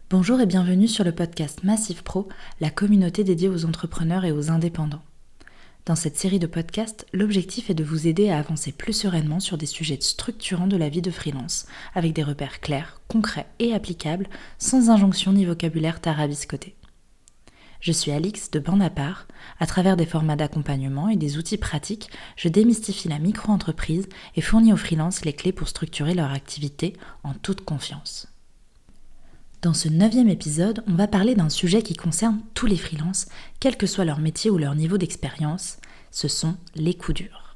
Bonjour et bienvenue sur le podcast Massif Pro, la communauté dédiée aux entrepreneurs et aux indépendants. Dans cette série de podcasts, l'objectif est de vous aider à avancer plus sereinement sur des sujets structurants de la vie de freelance, avec des repères clairs, concrets et applicables, sans injonction ni vocabulaire tarabiscoté. Je suis Alix de Bande à part. À travers des formats d'accompagnement et des outils pratiques, je démystifie la micro-entreprise et fournis aux freelances les clés pour structurer leur activité en toute confiance. Dans ce 9e épisode, on va parler d'un sujet qui concerne tous les freelances, quel que soit leur métier ou leur niveau d'expérience, ce sont les coups durs.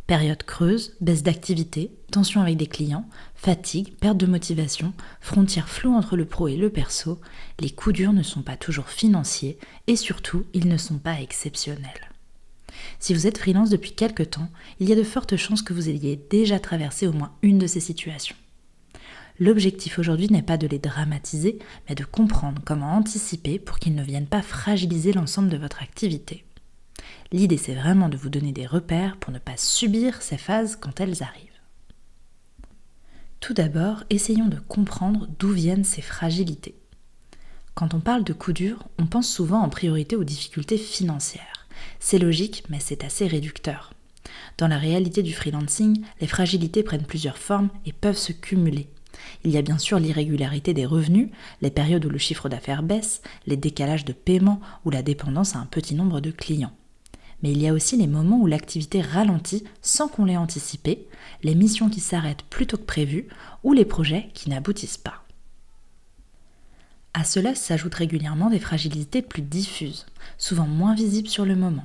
Période creuse, baisse d'activité, tension avec des clients, fatigue, perte de motivation, frontières floues entre le pro et le perso, les coups durs ne sont pas toujours financiers et surtout, ils ne sont pas exceptionnels. Si vous êtes freelance depuis quelque temps, il y a de fortes chances que vous ayez déjà traversé au moins une de ces situations. L'objectif aujourd'hui n'est pas de les dramatiser, mais de comprendre comment anticiper pour qu'ils ne viennent pas fragiliser l'ensemble de votre activité. L'idée, c'est vraiment de vous donner des repères pour ne pas subir ces phases quand elles arrivent. Tout d'abord, essayons de comprendre d'où viennent ces fragilités. Quand on parle de coups durs, on pense souvent en priorité aux difficultés financières. C'est logique, mais c'est assez réducteur. Dans la réalité du freelancing, les fragilités prennent plusieurs formes et peuvent se cumuler. Il y a bien sûr l'irrégularité des revenus, les périodes où le chiffre d'affaires baisse, les décalages de paiement ou la dépendance à un petit nombre de clients. Mais il y a aussi les moments où l'activité ralentit sans qu'on l'ait anticipé, les missions qui s'arrêtent plus tôt que prévu ou les projets qui n'aboutissent pas. À cela s'ajoutent régulièrement des fragilités plus diffuses, souvent moins visibles sur le moment.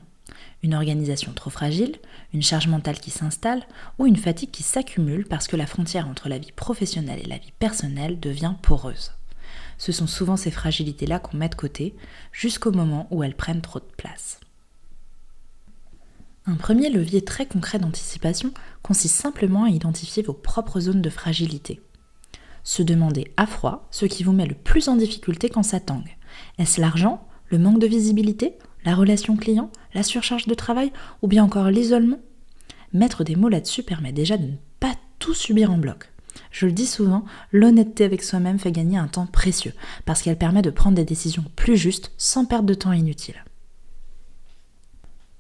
Une organisation trop fragile, une charge mentale qui s'installe ou une fatigue qui s'accumule parce que la frontière entre la vie professionnelle et la vie personnelle devient poreuse. Ce sont souvent ces fragilités-là qu'on met de côté jusqu'au moment où elles prennent trop de place. Un premier levier très concret d'anticipation consiste simplement à identifier vos propres zones de fragilité. Se demander à froid ce qui vous met le plus en difficulté quand ça tangue. Est-ce l'argent, le manque de visibilité, la relation client, la surcharge de travail ou bien encore l'isolement? Mettre des mots là-dessus permet déjà de ne pas tout subir en bloc. Je le dis souvent, l'honnêteté avec soi-même fait gagner un temps précieux parce qu'elle permet de prendre des décisions plus justes sans perdre de temps inutile.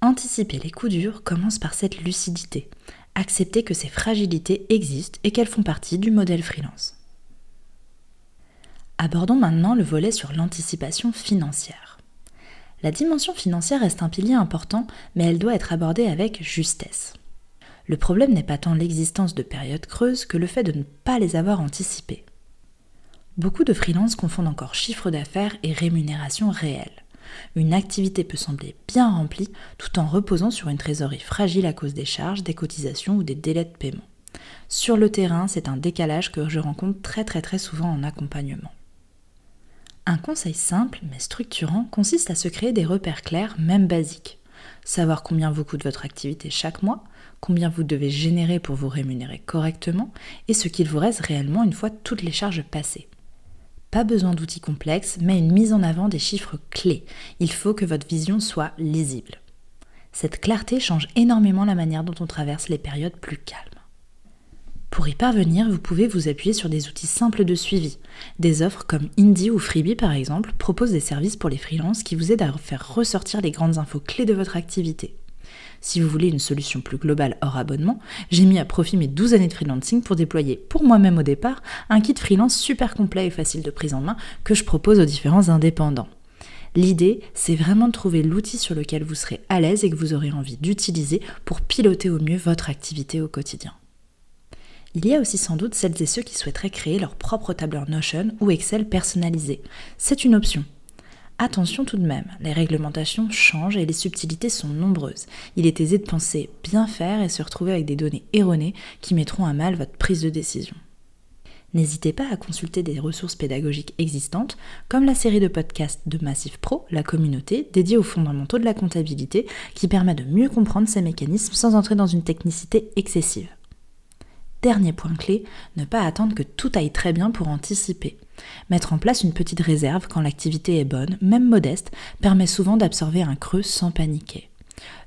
Anticiper les coups durs commence par cette lucidité. Accepter que ces fragilités existent et qu'elles font partie du modèle freelance. Abordons maintenant le volet sur l'anticipation financière. La dimension financière reste un pilier important, mais elle doit être abordée avec justesse. Le problème n'est pas tant l'existence de périodes creuses que le fait de ne pas les avoir anticipées. Beaucoup de freelances confondent encore chiffre d'affaires et rémunération réelle. Une activité peut sembler bien remplie tout en reposant sur une trésorerie fragile à cause des charges, des cotisations ou des délais de paiement. Sur le terrain, c'est un décalage que je rencontre très souvent en accompagnement. Un conseil simple mais structurant consiste à se créer des repères clairs, même basiques. Savoir combien vous coûte votre activité chaque mois, combien vous devez générer pour vous rémunérer correctement et ce qu'il vous reste réellement une fois toutes les charges passées. Pas besoin d'outils complexes, mais une mise en avant des chiffres clés. Il faut que votre vision soit lisible. Cette clarté change énormément la manière dont on traverse les périodes plus calmes. Pour y parvenir, vous pouvez vous appuyer sur des outils simples de suivi. Des offres comme Indie ou Freebie par exemple proposent des services pour les freelances qui vous aident à faire ressortir les grandes infos clés de votre activité. Si vous voulez une solution plus globale hors abonnement, j'ai mis à profit mes 12 années de freelancing pour déployer, pour moi-même au départ, un kit freelance super complet et facile de prise en main que je propose aux différents indépendants. L'idée, c'est vraiment de trouver l'outil sur lequel vous serez à l'aise et que vous aurez envie d'utiliser pour piloter au mieux votre activité au quotidien. Il y a aussi sans doute celles et ceux qui souhaiteraient créer leur propre tableur Notion ou Excel personnalisé. C'est une option. Attention tout de même, les réglementations changent et les subtilités sont nombreuses. Il est aisé de penser bien faire et se retrouver avec des données erronées qui mettront à mal votre prise de décision. N'hésitez pas à consulter des ressources pédagogiques existantes, comme la série de podcasts de Massif Pro, la communauté, dédiée aux fondamentaux de la comptabilité, qui permet de mieux comprendre ces mécanismes sans entrer dans une technicité excessive. Dernier point clé, ne pas attendre que tout aille très bien pour anticiper. Mettre en place une petite réserve quand l'activité est bonne, même modeste, permet souvent d'absorber un creux sans paniquer.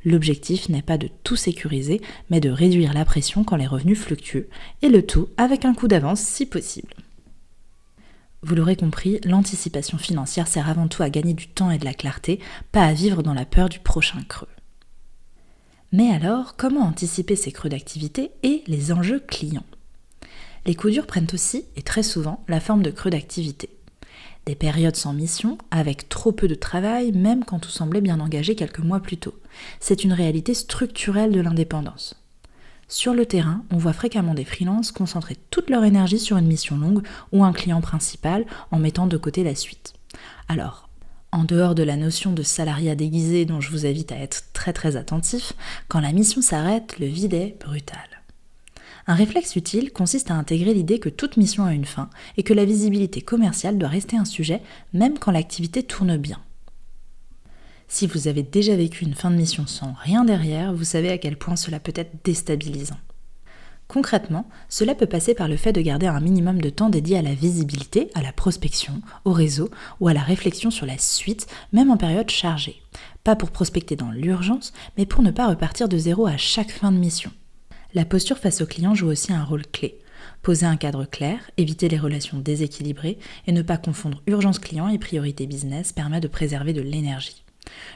L'objectif n'est pas de tout sécuriser, mais de réduire la pression quand les revenus fluctuent, et le tout avec un coup d'avance si possible. Vous l'aurez compris, l'anticipation financière sert avant tout à gagner du temps et de la clarté, pas à vivre dans la peur du prochain creux. Mais alors, comment anticiper ces creux d'activité et les enjeux clients ? Les coups durs prennent aussi, et très souvent, la forme de creux d'activité. Des périodes sans mission, avec trop peu de travail, même quand tout semblait bien engagé quelques mois plus tôt. C'est une réalité structurelle de l'indépendance. Sur le terrain, on voit fréquemment des freelances concentrer toute leur énergie sur une mission longue ou un client principal en mettant de côté la suite. Alors, en dehors de la notion de salariat déguisé dont je vous invite à être très attentif, quand la mission s'arrête, le vide est brutal. Un réflexe utile consiste à intégrer l'idée que toute mission a une fin et que la visibilité commerciale doit rester un sujet même quand l'activité tourne bien. Si vous avez déjà vécu une fin de mission sans rien derrière, vous savez à quel point cela peut être déstabilisant. Concrètement, cela peut passer par le fait de garder un minimum de temps dédié à la visibilité, à la prospection, au réseau ou à la réflexion sur la suite, même en période chargée. Pas pour prospecter dans l'urgence, mais pour ne pas repartir de zéro à chaque fin de mission. La posture face au client joue aussi un rôle clé. Poser un cadre clair, éviter les relations déséquilibrées et ne pas confondre urgence client et priorité business permet de préserver de l'énergie.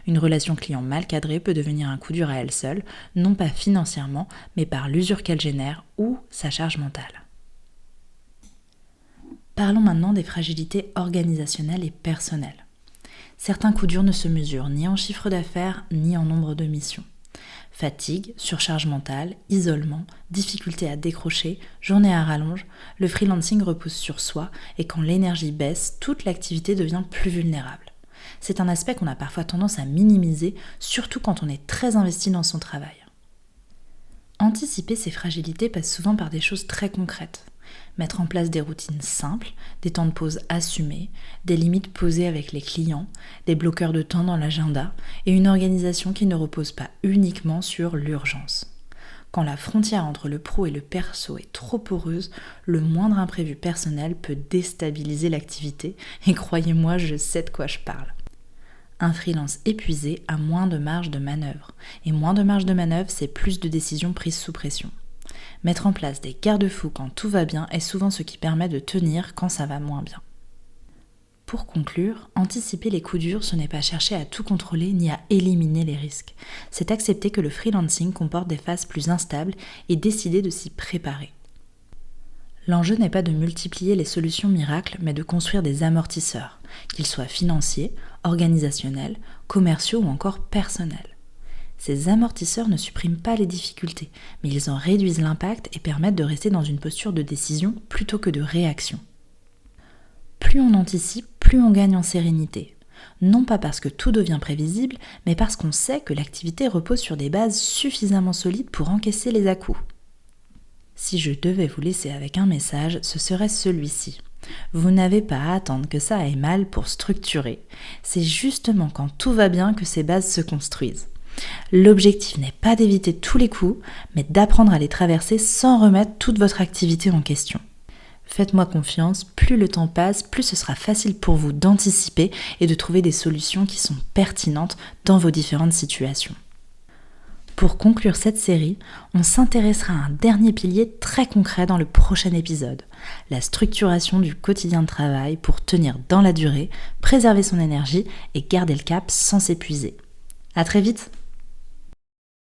Une relation client mal cadrée peut devenir un coup dur à elle seule, non pas financièrement, mais par l'usure qu'elle génère ou sa charge mentale. Parlons maintenant des fragilités organisationnelles et personnelles. Certains coups durs ne se mesurent ni en chiffre d'affaires, ni en nombre de missions. Fatigue, surcharge mentale, isolement, difficulté à décrocher, journée à rallonge, le freelancing repose sur soi et quand l'énergie baisse, toute l'activité devient plus vulnérable. C'est un aspect qu'on a parfois tendance à minimiser, surtout quand on est très investi dans son travail. Anticiper ces fragilités passe souvent par des choses très concrètes. Mettre en place des routines simples, des temps de pause assumés, des limites posées avec les clients, des bloqueurs de temps dans l'agenda et une organisation qui ne repose pas uniquement sur l'urgence. Quand la frontière entre le pro et le perso est trop poreuse, le moindre imprévu personnel peut déstabiliser l'activité et croyez-moi, je sais de quoi je parle. Un freelance épuisé a moins de marge de manœuvre et moins de marge de manœuvre, c'est plus de décisions prises sous pression. Mettre en place des garde-fous quand tout va bien est souvent ce qui permet de tenir quand ça va moins bien. Pour conclure, anticiper les coups durs, ce n'est pas chercher à tout contrôler ni à éliminer les risques. C'est accepter que le freelancing comporte des phases plus instables et décider de s'y préparer. L'enjeu n'est pas de multiplier les solutions miracles, mais de construire des amortisseurs, qu'ils soient financiers, organisationnels, commerciaux ou encore personnels. Ces amortisseurs ne suppriment pas les difficultés, mais ils en réduisent l'impact et permettent de rester dans une posture de décision plutôt que de réaction. Plus on anticipe, plus on gagne en sérénité. Non pas parce que tout devient prévisible, mais parce qu'on sait que l'activité repose sur des bases suffisamment solides pour encaisser les à-coups. Si je devais vous laisser avec un message, ce serait celui-ci. Vous n'avez pas à attendre que ça aille mal pour structurer. C'est justement quand tout va bien que ces bases se construisent. L'objectif n'est pas d'éviter tous les coups, mais d'apprendre à les traverser sans remettre toute votre activité en question. Faites-moi confiance, plus le temps passe, plus ce sera facile pour vous d'anticiper et de trouver des solutions qui sont pertinentes dans vos différentes situations. Pour conclure cette série, on s'intéressera à un dernier pilier très concret dans le prochain épisode, la structuration du quotidien de travail pour tenir dans la durée, préserver son énergie et garder le cap sans s'épuiser. À très vite!